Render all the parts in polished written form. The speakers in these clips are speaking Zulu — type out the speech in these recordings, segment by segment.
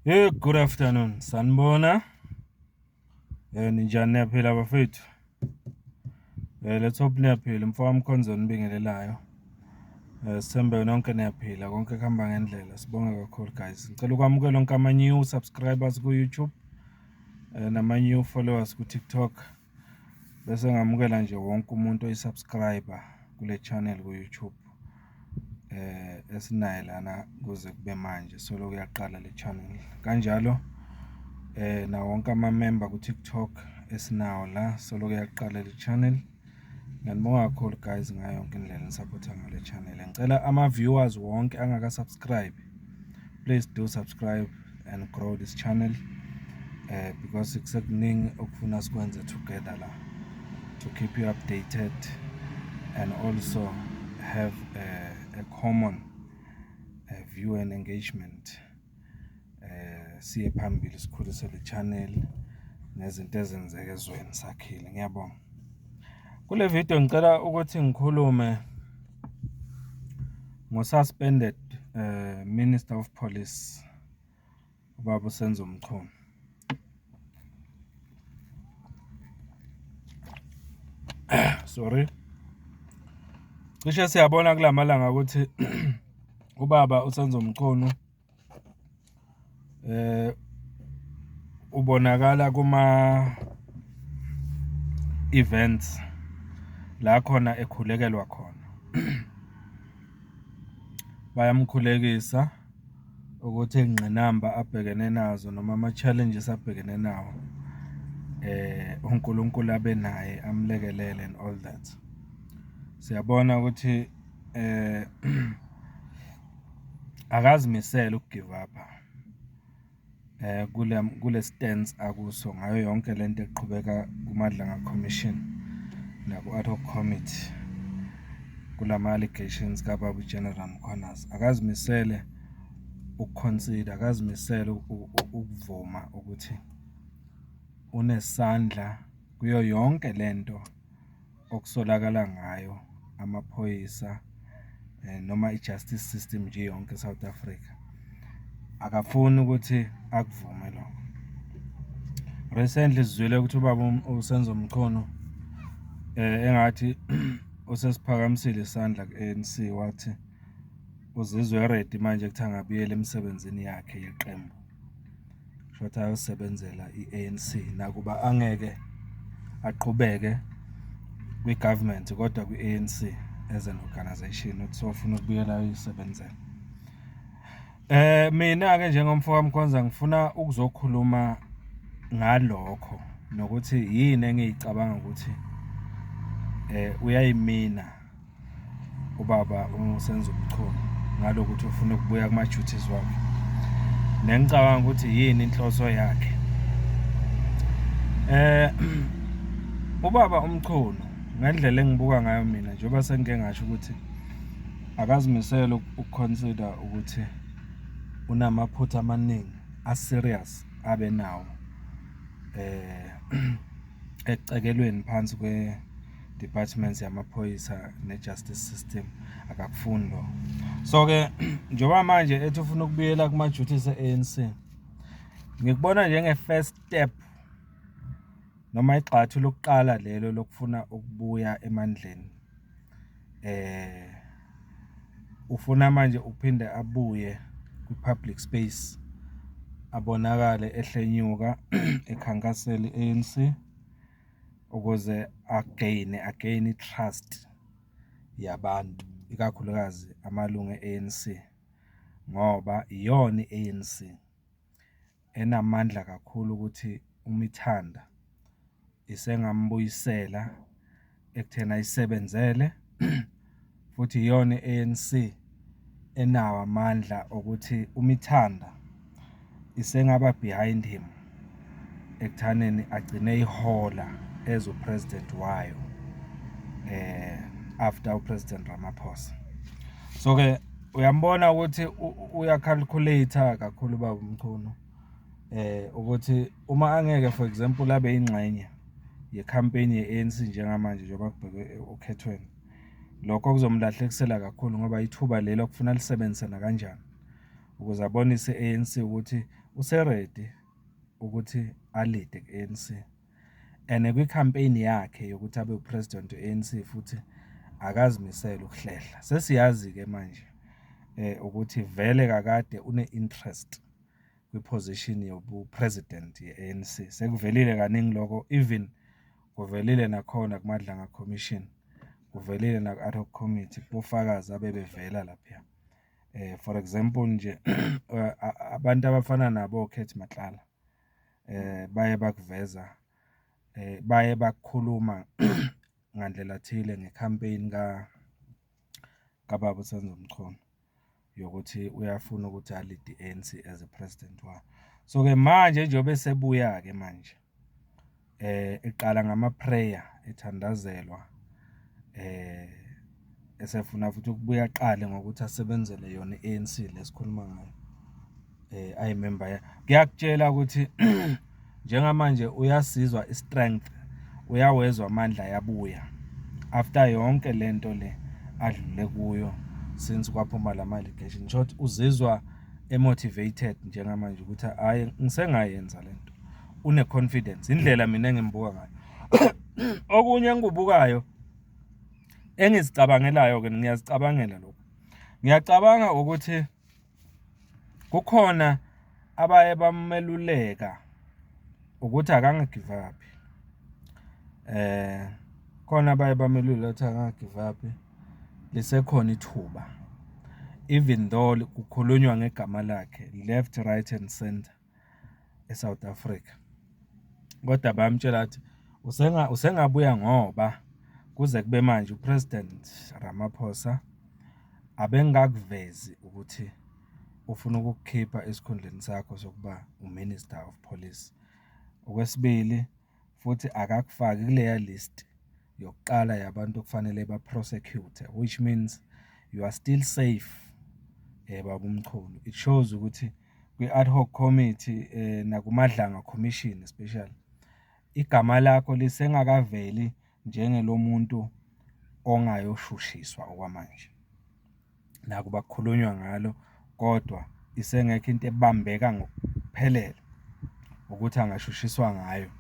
Hey, good afternoon. Sanibona. Ninjani niyaphila bafethu? Let's hope niyaphila. Mfowethu Mkhonzo nibingelelayo. Sithembe nonke niyaphila, konke kuhamba ngendlela. Sibonge kakhulu guys. Ngicela ukwamukela onke ama-new subscribers ku-YouTube nama-new followers ku-TikTok. Bese ngamukela nje wonke umuntu oyi-subscriber kule channel ku-YouTube. Esinayo lana kuze kube manje solo kuyaqala le channel. Kanjalo na wonke ama-member ku-TikTok esinawo la solo kuyaqala le channel. Ngiyanibonga kakhulu guys ngayo yonke indlela nisupporta ngale channel. Ngicela ama-viewers wonke angaka-subscribe, please do subscribe and grow this channel because kusekuningi okufuna sikwenze together la to keep you updated and also have a common view and engagement. Siye phambili sikhulise le channel nezinto ezenzeka ezweni sakhile. Ngiyabonga. Kule video ngicela ukuthi ngikhulume ngo-suspended Minister of Police ubaba uSenzo Mchunu. Sorry. Cishe siyabona kulamalanga ukuthi ubaba uSenzo Mchunu ubonakala kuma events la khona ekhulekelwa khona. Bayamkhulekisa ukuthi ingqinamba abhekene nazo noma ama-challenges abhekene nawo uNkulunkulu abe naye amlekelele and all that. Siyabona ukuthi akazimisela ukugive up kule stance akuso ngayo yonke lento eqhubeka kuMadlanga Commission naku ad hoc committee kulama allegations kaBaba uGeneral Mkhwanazi. Akazimisele ukuconsider, akazimisele ukuvuma ukuthi unesandla kuyo yonke lento okusolakala ngayo amaphoyisa noma i-justice system nje yonke eSouth Africa. Akafuni ukuthi akuvume lokho. Recently sizwile ukuthi ubaba uSenzo Mchunu engathi usesiphakamisile isandla ku-ANC wathi uzizwe ready manje ukuthi angabuyela emsebenzini yakhe yeqembu. Shothi ayosebenzela i-ANC nakuba angeke aqhubeke kwi-government kodwa kwi-ANC as an organization uthi sofuna ukubuyela ayisebenzela. Mina-ke njengomfowethu Mkhonza ngifuna ukuzokhuluma ngalokho nokuthi yini engiyicabanga ukuthi uyayimina ubaba uSenzo Mchunu ngalokuthi ufuna ukubuya kuma-duties wakhe. Nengicabanga ukuthi yini inhloso yakhe. Ubaba uMchunu ngendlela engibuka ngayo mina njengoba sengike ngasho ukuthi akazimisele ukuconsider ukuthi unamaphutha amaningi aserious abe nawo ecekelweni phansi kwe-departments yamaphoyisa ne-justice system akakufuni lo. So-ke njengoba manje ethi ufuna ukubuyela kuma-duties e-ANC, ngikubona njenge-first step noma igxathu lokuqala lelo lokufuna ukubuya emandleni. Ufuna manje uphinde abuye kwi-public space abonakale ehlenyuka ekhankasela i-ANC ukuze again i-trust yabantu ikakhulukazi amalungu e-ANC ngoba iyona i-ANC enamandla kakhulu ukuthi umithanda isengambuyisela ekuthena isebenzele futhi iyona i-ANC enawo amandla ukuthi umithanda isengaba behind him ekuthaneni agcine ihola as upresident wayo after upresident Ramaphosa. So-ke uyambona ukuthi uyacalculate kakhulu baba uMchunu ukuthi uma angeke for example abe ingxenye ye-campaign ye-ANC njengamanje njengoba kubhekwe okhethweni, lokho kuzomlahlekisela kakhulu ngoba ithuba lelo kufuna lisebenzisana kanjani ukuze abonise i-ANC ukuthi useready ukuthi alide ku-ANC. And kwi-campaign yakhe yokuthi abe upresident we-ANC futhi akazimisele ukuhlehla. Sesiyazi-ke manje ukuthi vele kakade une-interest kwi-position yobu-president ye-ANC. Sekuvelile kaningi lokho, even kuvelile nakhona kuMadlanga Commission, kuvelile naku-ad hoc committee, kufakazi abebevela lapha. For example nje abantu abafana nabo Khethi Matlala baye bakuveza, baye bakhuluma ngandlela thile ngecampaign kaBaba uSenzo Mchunu yokuthi uyafuna ukuthi alide i-ANC as a president wayo. So-ke manje njengoba esebuya-ke manje eqala ngama-prayer ethandazelwa, esefuna futhi ukubuya aqale ngokuthi asebenzele yona i-ANC lesikhuluma ngayo, ayimember. Ngiyakutshela ukuthi njengamanje uyasizwa i-strength, uyawezwa amandla ayabuya after yonke lento le adlule kuyo since kwaphuma lama allegation. Short uzizwa emotivated njengamanje ukuthi hayi ngisengayenza lento, une confidence indlela mina engimbuka ngayo. Okunye engikubukayo engizicabangelayo ke ngiyazicabangela lokho. Ngiyacabanga ukuthi kukhona abaye bameluleka ukuthi akangagive up. Khona abaye bameluleka ukuthi akangagive up, lisekhona ithuba, even though kukhulunywa ngegama lakhe left, right and center eSouth Africa. Kodwa bayamtshela ukuthi usengabuya ngoba kuze kube manje uPresident Ramaphosa abengakuvezi ukuthi ufuna ukukukhipha esikhundleni sakho sokuba uMinister of Police. Okwesibili futhi akakufaki kuleya list yokuqala yabantu okufanele ba-prosecute, which means you are still safe, Baba uMchunu. It shows ukuthi kwi-ad hoc committee nakuMadlanga Commission especially igama lakho lisengakaveli njengelomuntu ongayoshushiswa okwamanje. Nakuba kukhulunywa ngalo kodwa isengekho into ebambeka ngokuphelele ukuthi angashushiswa ngayo,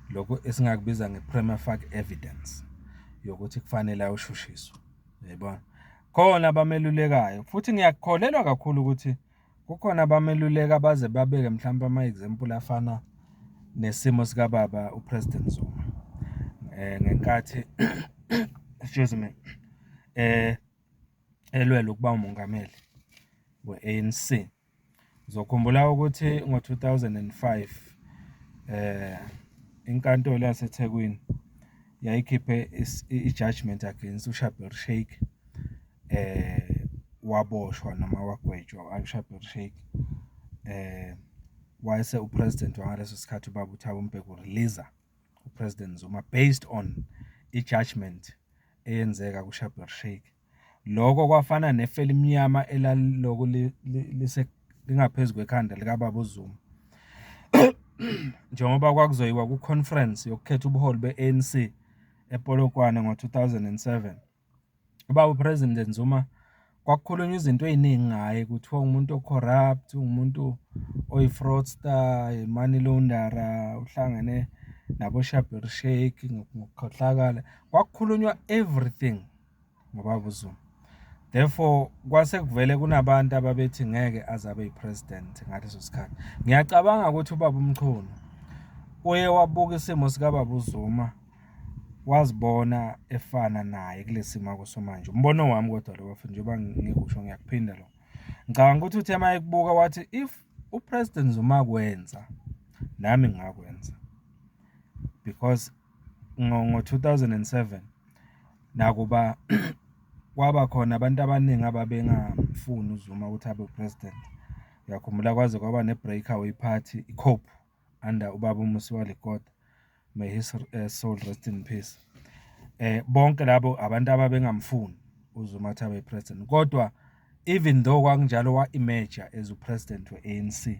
lokho esingakubiza nge-prima facie evidence yokuthi kufanele ayoshushiswa. Yayibona, khona abamelulekayo futhi ngiyakholelwa kakhulu ukuthi kukhona abameluleka abaze babeke mhlawumbe ama-example afana nesimo sikaBaba uPresident Zuma ngenkathi excuse me elwela ukuba umongameli we-ANC. Ngizokhumbula ukuthi ngo-2005 inkantolo yaseThekwini yayikhiphe i-judgment against uShabir Shaik, waboshwa noma wagwetshwa uShabir Shaik, wayese upresident wangaleso sikhathi uBaba uThabo Mbeki urelease uPresident Zuma based on i-judgment eyenzeka kuShabir Shaik. Lokho kwafana nefele emnyama elaliloko lingaphezu kwekhanda likaBaba uZuma. Njengoba kwakuzoyiwa ku-conference yokukhetha ubuholi be-ANC ePolokwane ngo-2007, uBaba uPresident Zuma kwakukhulunywa izinto ey'ningi ngaye, kuthiwa umuntu o-corrupt, umuntu oyi-fraudster, i-money launderer, uhlangene nabo-Shabir Shaik ngokukhohlakala. Kwakukhulunywa everything ngoBaba uZuma. Therefore kwase kuvele kunabantu ababethi ngeke azabe yi-president ngaleso sikhathi. Ngiyacabanga ukuthi uBaba uMchunu uye wabuka isimo sikaBaba uZuma wazibona efana naye kulesimo akuso manje. Umbono wami kodwa lo bafuna njengoba ngikusho ngiyakuphinda lo. Ngicabanga ukuthi uthe mayekubuka wathi if uPresident Zuma kwenza nami ngakwenza, because ngo-2007 nakuba kwaba khona abantu abaningi ababengamfuni uZuma ukuthi abe upresident. Ngiyakhumbula kwaze kwaba ne-breakaway party iCope under uBaba uMusiwa Lekota, may his soul rest in peace. Bonke labo abantu ababengamfuni uZuma ukuthi abe president, kodwa even though kwakunjalo wa-emerge as upresident we-ANC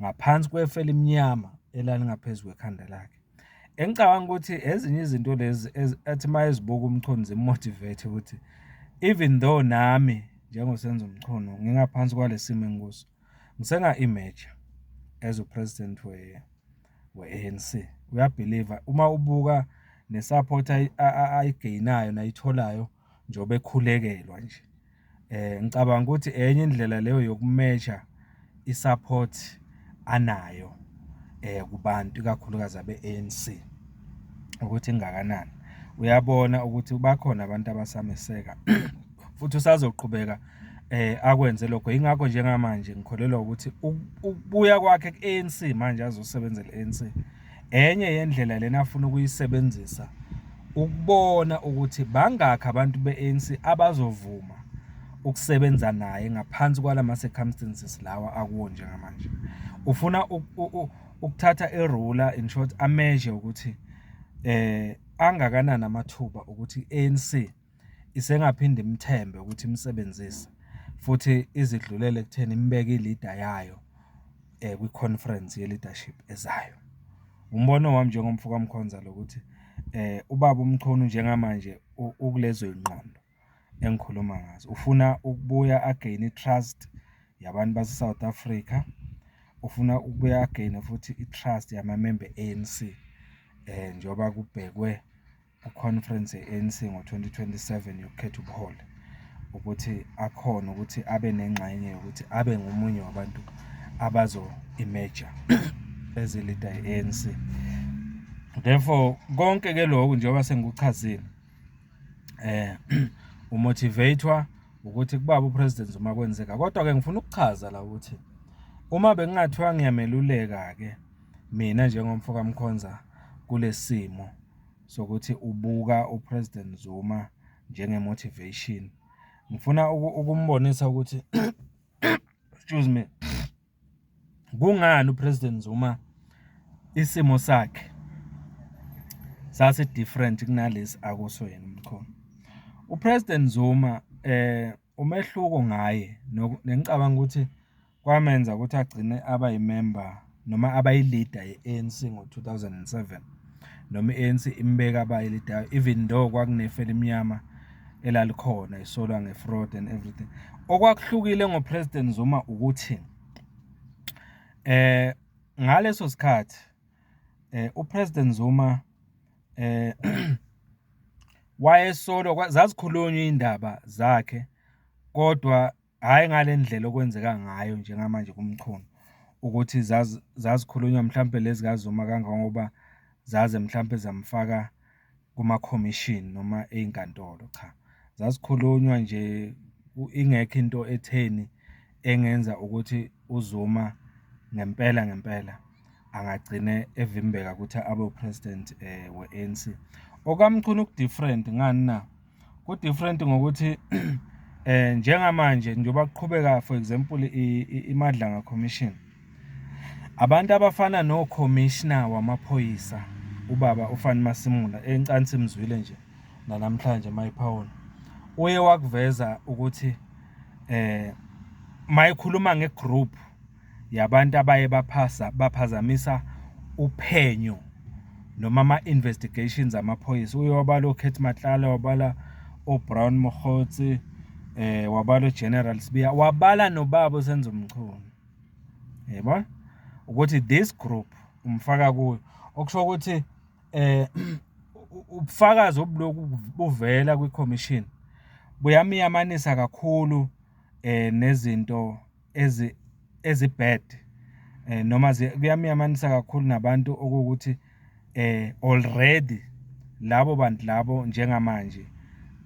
ngaphansi kwefele emnyama elalingaphezu kwekhanda lakhe. Engicabanga ukuthi ezinye izinto lezi ethi mayezibuka uMchunu zimotivate ukuthi even though nami njengoSenzo Mchunu ngingaphansi kwalesimo engikuso, ngisenga image as a president we-ANC. Uyabelieve uma ubuka nesupport ayigayinayo nayitholayo njengoba ekhulekelwa nje. Ngicabanga ukuthi enye indlela leyo yokumeasure isupport anayo kubantu ikakhulukazi abe-ANC ukuthi ingakanani. Uyabona ukuthi bakhona abantu abasameseka futhi usazoqhubeka akwenze lokho. Ingakho njengamanje ngikholelwa ukuthi ukubuya kwakhe ku-ANC manje azosebenzela i-ANC enye yendlela lena afuna ukuyisebenzisa ukubona ukuthi bangakho abantu be-ANC abazovuma ukusebenza naye ngaphansi kwalama circumstances lawa akuwo njengamanje. Ufuna ukuthatha irula in short ameasure ukuthi angakanani amathuba ukuthi i-ANC isengaphinde imthembe ukuthi imsebenzise futhi izidlulele ekutheni imbeke i-leader yayo kwi-conference ye-leadership ezayo. Umbono wami njengomfo kaMkhonza lokuthi ubaba uMchunu njengamanje ukulezo ingqondo engikhuluma ngazo. Ufuna ukubuya again i-trust yabantu base-South Africa. Ufuna ukubuya again futhi i-trust yamamember ANC njengoba kubhekwe ku-conference ye-ANC ngo-2027 yokukhetha ubuholi ukuthi akhona ukuthi abe nengxenye yokuthi abe ngomunye wabantu abazo-emerge as a leader ye-ANC. Therefore konke ke lokho njengoba sengikuchazile umotivator ukuthi kubaba upresident Zuma kwenzeka. Kodwa ke ngifuna ukuchaza la ukuthi uma bengingathiwa ngiyameluleka ke mina njengomfo kaMkhonza kulesimo sokuthi ubuka upresident Zuma njenge-motivation, ngifuna ukumbonisa ukuthi excuse me, kungani upresident Zuma isimo sakhe sase different kunalesi akuso yena uMkhonza. Upresident Zuma umehluko ngaye nengicabanga ukuthi kwamenza ukuthi agcine aba yimember noma aba yi-leader ye-ANC ngo-2007 noma i-ANC imbeka aba yi-leader even though kwakunefe elimnyama elalikhona isolwa nge-fraud and everything. Okwakuhlukile ngopresident Zuma ukuthi ngaleso sikhathi upresident Zuma wayesolwa zazikhulunywa indaba zakhe kodwa hayi ngale ndlela okwenzeka ngayo njengamanje kuMchunu ukuthi zazikhulunywa mhlambe lezi kaZuma kangangoba zaze mhlambe zamfaka kuma commission noma einkantolo. Cha, zazikhulunywa nje ingekho into etheni engenza ukuthi uZuma ngempela angagcine evimbeka ukuthi abe upresident we-ANC. OkaMchunu ku different ngani na? Ku different ngokuthi njengamanje njengoba kuqhubeka for example iMadlanga Commission, abantu abafana no commissioner wamaphoyisa ubaba uFani Masimula encansi imzwile nje namhlanje mayiphawona uye wakuveza ukuthi mayikhuluma ngegroup yabantu abaye baphazamisa uphenyo noma ama-investigations amaphoyisa. Uye wabala uKurt Matlala, wabala uBrown Mokhotsi, wabala uGeneral Sibiya, wabala nobaba uSenzo Mchunu. Yebo ukuthi this group umfaka kuyo okusho ukuthi ubufakazi obuloku buvela kwi-commission buyamiyamanisa kakhulu nezinto ezibad noma kuyamiyamanisa kakhulu nabantu okuthi already labo bantu labo njengamanje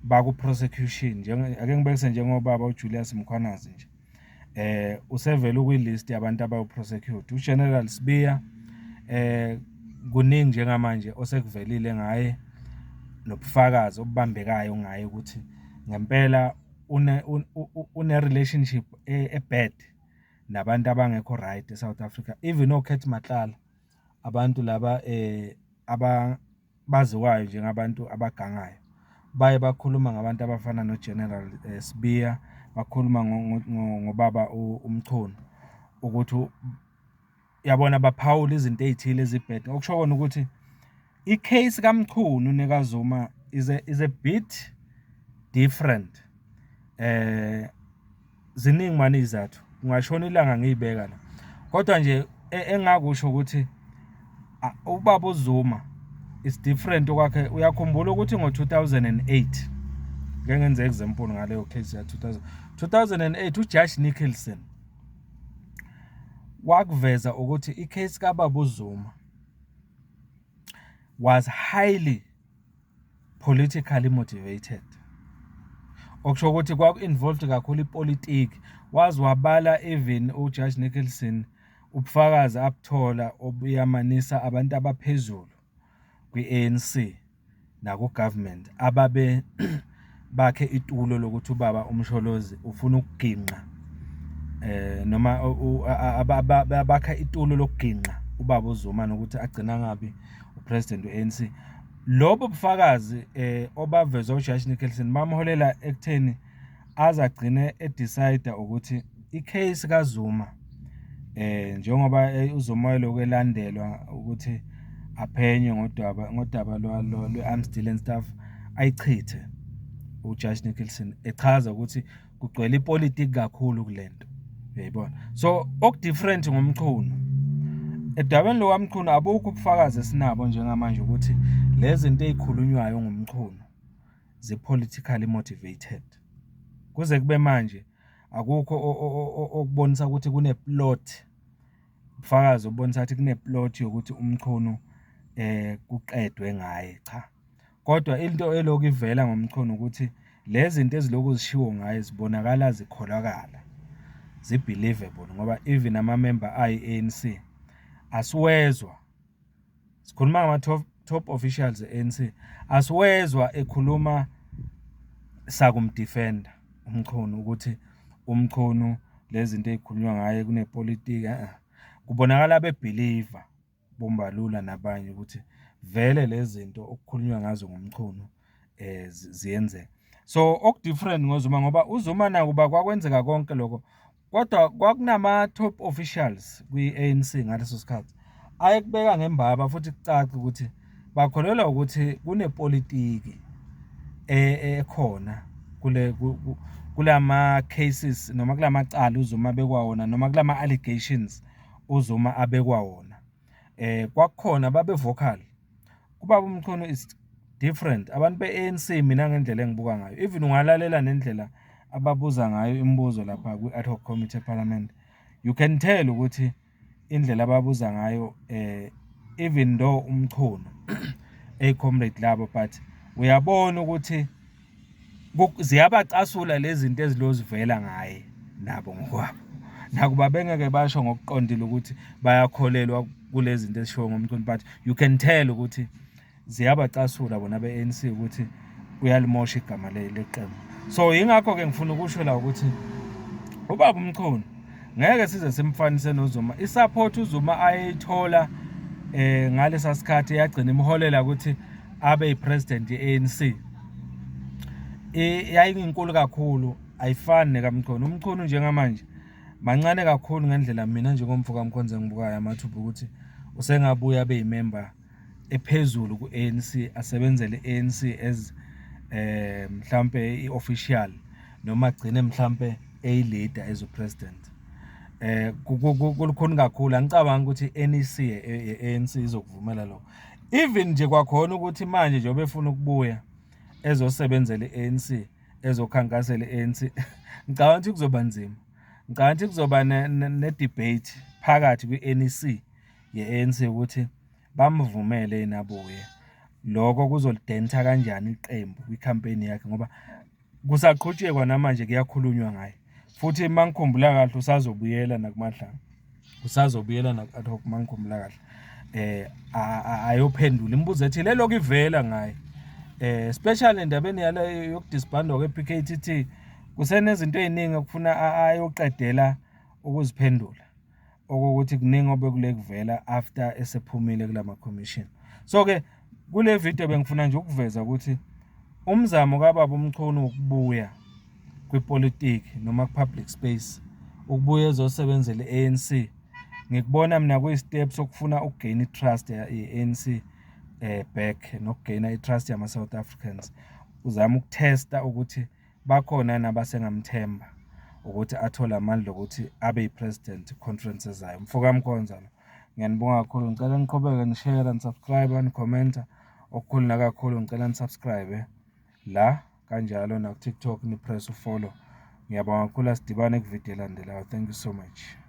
baku prosecution ake ngibekise njengobaba uJulius Mkhwanazi nje usevele ukwi-list yabantu abayoprosecute. uGeneral Sibiya kuningi njengamanje osekuvelile ngaye nobufakazi obubambekayo ngaye ukuthi ngempela une relationship ebad nabantu abangekho right eSouth Africa. Even uKurt Matlala, abantu laba abaziwayo njengabantu abagangayo baye bakhuluma ngabantu abafana noGeneral Sibiya, bakhuluma ngobaba uMchunu ukuthi yabona baphawula izinto ezithile ezibhede. Okusho kona ukuthi icase kaMchunu nekaZuma is a bit different. Ziningi manje izathu kungashona ilanga ngiyibeka la. Kodwa nje engakusho ukuthi ubaba uZuma is different okwakhe. Uyakhumbula ukuthi ngo-2008 ngeke ngenze example ngaleyo case ya 2008 uJudge Nicholson wakuveza ukuthi icase kaBaba uZuma was highly politically motivated. Okusho ukuthi kwaku-involved kakhulu ipolitiki. Wazi wabala even uJudge Nicholson ubufakazi abuthola obuyamanisa abantu abaphezulu kwi-ANC naku-government ababe bakhe itulo lokuthi ubaba uMsholozi ufuna ukuginqa noma bakha itulo lokuginqa ubaba uZuma nokuthi agcina ngabi upresident we-ANC. Lobo bufakazi obavezwa uJudge Nicholson bamholela ekutheni azagcine edecide ukuthi icase kaZuma njengoba uZuma lokwelandelwa ukuthi aphenye ngodaba lwe-Armsdale and stuff ayichithe uJudge Nicholson echaza ukuthi kugcwele ipolitiki kakhulu kulento, uyayibona. So okudifferent ngomchunu edabeni lokwamchunu abukho ubufakazi esinabo njengamanje ukuthi lezi zinto ezikhulunywayo ngomchunu zi-politically motivated. Kuze kube manje akukho okubonisa ukuthi kune-plot, ubufakazi obonisa ukuthi kune-plot yokuthi umchunu kuqedwe ngaye, cha. Kodwa into elokhu ivela ngomchunu ukuthi lezi zinto ezilokhu zishiwo ngaye zibonakala zikholakala, zi-believable ngoba even ama-member ayi-ANC asiwezwa, sikhuluma ngama-top officials e-ANC, asiwezwa ekhuluma sakumdefenda umchunu ukuthi umchunu lezi zinto ezikhulunywa ngaye kunepolitiki. Kubonakala bebeliever bombalula nabanye ukuthi vele lezi zinto okukhulunywa ngazo ngomchunu ziyenzeka. So okudifferent ngoZuma ngoba uZuma nakuba kwakwenzeka konke lokho, kodwa kwakunama-top officials kwi-ANC ngaleso sikhathi ayekubeka ngembaba futhi kucaca ukuthi bakholelwa ukuthi kunepolitiki ekhona kulama cases noma kulamacala uZuma abekwawona noma kulama allegations uZuma abekwawona. Kwakukhona babe vocal. Kubaba uMchunu is different. Abantu be-ANC mina ngendlela engibuka ngayo, even ungalalela nendlela ababuza ngayo imibuzo lapha kwi-ad hoc committee parliament, you can tell ukuthi indlela ababuza ngayo even though umchunu comrade labo, but uyabona ukuthi ziyabacasula lezi zinto ezilozivela ngaye nabo ngokwabo. Nakuba bengeke basho ngokuqondile ukuthi bayakholelwa kulezi zinto ezishiwo ngomchunu, but you can tell ukuthi ziyabacasula bona be-ANC ukuthi uyalimosha igama leqembu. So yingakho ke ngifuna ukusho la ukuthi ubaba uMchunu ngeke size simfanise noZuma. Isupport uZuma ayithola ngalesa sikhathi yagcina imholela ukuthi abe yipresident ye-ANC yayinkulu kakhulu, ayifani nekaMchunu. UMchunu njengamanje mancane kakhulu ngendlela mina njengomfuka mkhonze ngibukayo amathuba ukuthi usengabuya abe yimember ephezulu ku-ANC, asebenzele i-ANC as mhlambe i-official noma agcine mhlambe leader as upresident. Kulukhuni kakhulu, angicabanga ukuthi NEC ye-ANC izokuvumela lokho. Even nje kwakhona ukuthi manje nje obefuna ukubuya ezosebenzela i-ANC, ezokhankasela i-ANC, ngicabanga ukuthi kuzoba nzima. Ngicabanga ukuthi kuzoba ne-debate phakathi kwi-NEC ye-ANC ukuthi bamvumele nabuye. Lokho kuzolidenta kanjani iqembu kwi-campaign yakhe ngoba kusaqhutshekwa namanje kuyakhulunywa ngaye. Futhi mangikhumbula kahle usazobuyela nakuMahlangu, usazobuyela na-ad hoc mangikhumbula kahle ayophendula imibuzo ethi lelokhu ivela ngaye, especially endabeni yale yokudisbandwa kwe-PKTT kusenezinto eziningi okufuna ayoqedela ukuziphendula, okokuthi kuningi obekule kuvela after esephumile kulama commission. So ke kule video bengifuna nje ukuveza ukuthi umzamo kaBaba uMchunu ukubuya kwipolitiki noma ku-public space, ukubuya ezosebenzela i-ANC, ngikubona mina kuyi-step sokufuna ukugain i-trust ye-ANC back nokugain i-trust yama-South Africans. Uzama ukutesta ukuthi bakhona nabasengamthemba ukuthi athole amandla ukuthi abe yi-president conference ezayo. Mfokamkhonza lo. Ngiyanibonga kakhulu. Ngicela niqhubeke ni-share, ni-subscribe, ni-comment. Okukhulu nakakhulu ngicela ni-subscribe la kanjalo naku-TikTok ni-press u-follow. Ngiyabonga kakhulu, asidibane kuvidiyo elandelayo. Thank you so much.